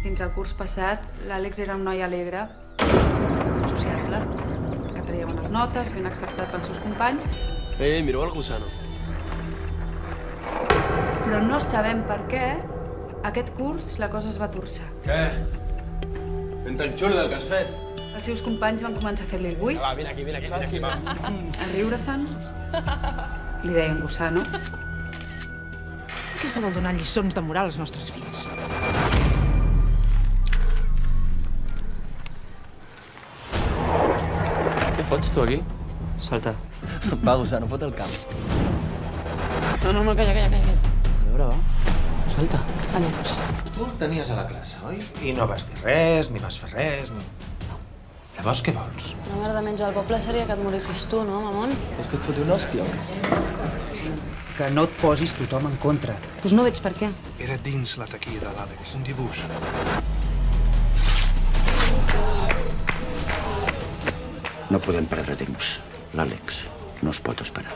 Fins al curs passat, l'Àlex era un noi alegre, sociable, que traia bones notes, ben acceptat pels seus companys, Mireu el gusano. però no sabem per què aquest curs la cosa es va torçar. Què? Fent el xulo del que has fet. Els seus companys van començar a fer-li el buit, Va, vine aquí, va. a riure-se'n. Li deien gusano. Aquesta vol donar lliçons de moral als nostres fills. Què fots tu aquí? Salta. Va, Gusano, fot el camp. No, calla. A veure, va. Salta. Amigos. Tu el tenies a la classe, oi? I no vas dir res, ni vas fer res, ni... Llavors, què vols? La merda menys al poble seria que et morissis tu, no, mamon? És que et fotré una hòstia. Que no et posis tothom en contra. Doncs no veig per què. Era dins la taquilla de l'Àlex, un dibuix. No podem perdre temps. L'Àlex no es pot esperar.